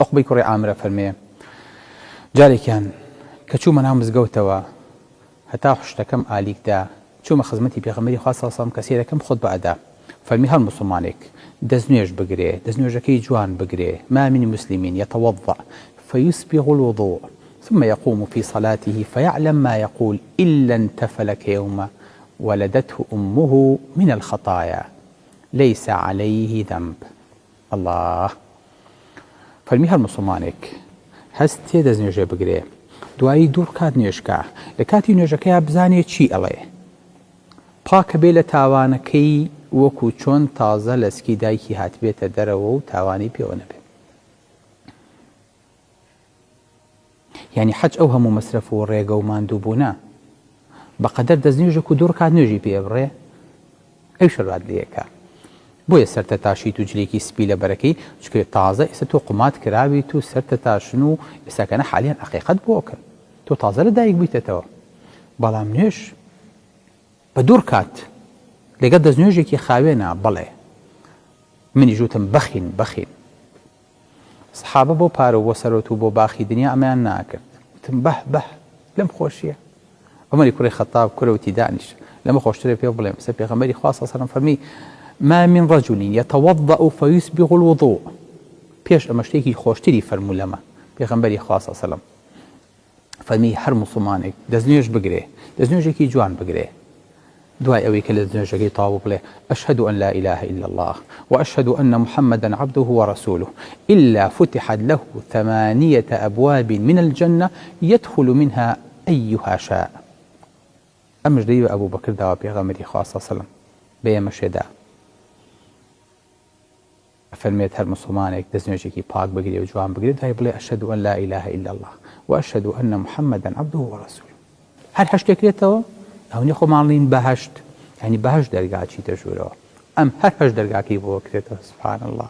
عقبەی کوڕی عامرە فەرمێ جارێکیان کە چوومە ناو مزگەوتەوە هەتا حوشتەکەم ئالیکدا چوومە خزمەتی پێغەمبەری خوا صلی الله علیه و سلم کە سیرەکەم خودبە ئەدا فەرمی هەر مسلمانێک دەستنوێژ بگرێ دەستنوێژەکەی جوان بگرێ ما من مسلم يتوضأ فيسبغ الوضوء ثم يقوم في صلاته فيعلم ما يقول إلا انتفل كيوم ولدته أمه من الخطايا ليس عليه ذنب. الله فەرمی هەر مسلمانێک هەست تێ دەستنوێژێ بگرێ دوایی دوور کات نوێژکە لە کاتی نوێژەکەیە بزانێ چی ئەڵێ پاکە بێ لە تاوانەکەی وەکو چۆن تازە لەسکی دایکی هاتبێتە دەرەوە و تاوانی پێوە نەبێت. یعنی حەج ئەو هەموو مەسرەف و ڕێگە و ماندوو بوونە بەقەدەر دەستنوێژێک و دوور کات نوێژی پێ بڕێ ئەو شەروات لەیەکە بۆیە سەرتە تاشیت و جلێکی سپی لە بەرەکەی چکە تازە ئێستا تۆ قومات کراویت و سەرتە تاشن و ئێستاکەنە حالیان عەقیقەت بۆکەن تۆ تازە لە دایک بوویتەوە بەڵام نوێژ بە دوور کات لەگەڵ دەستنوێژێکی خاوێنە بەڵێ منی ژوتم بەخین سەحابە بۆ پارە و بۆ سەرۆت و بۆ باخی دنیا ئەمەیان ناکرد وتم بەه لەم خۆشیە عومەری کوڕی خەتاب کوڕەوتی دانیش لەمە خۆشترە پێ بڵێم سەر پێغەمبەری خوا صلی الله علیه و سلم فەرمی ما من رجل يتوضأ فيسبغ الوضوء پێش ئەمە شتێکی خۆشتری فەرموو لەمە پێغەمبەری خوا صلی الله علیه و سلم فەرمی هەر مسلمانێک دەستنوێژ بگرێ دەستنوێژێکی جوان بگرێ دوای ئەوەی کە لە دەستنوێژەکەی تەواو بڵێ أشهد أن لا إله إلا الله وأشهد أن محمدا عبده ورسوله إلا فتحت له 8 أبواب من الجنة يدخل منها أيها شاء. ئەمەش دەی بە ئەبوو بەکر داوە پێغەمبەری خوا صلی الله علیه و سلم بەیەمەشێدا فەرمێت هەر مسلمانێک دەستنوێژێکی پاک بگرێ و جوان بگرێت دوای بڵێ أشهد أن لا إله إلا الله وأشهد أن محمدا عبده ورسوله هەر هەشتێکرێتەوە ئەوەی خۆماڵین بەهەشت یعنی بەهەشت دەرگا چیتە ژوورەوە ئەم هەر هەشت دەرگاکەی بۆ کرێتەوە سبحان الله.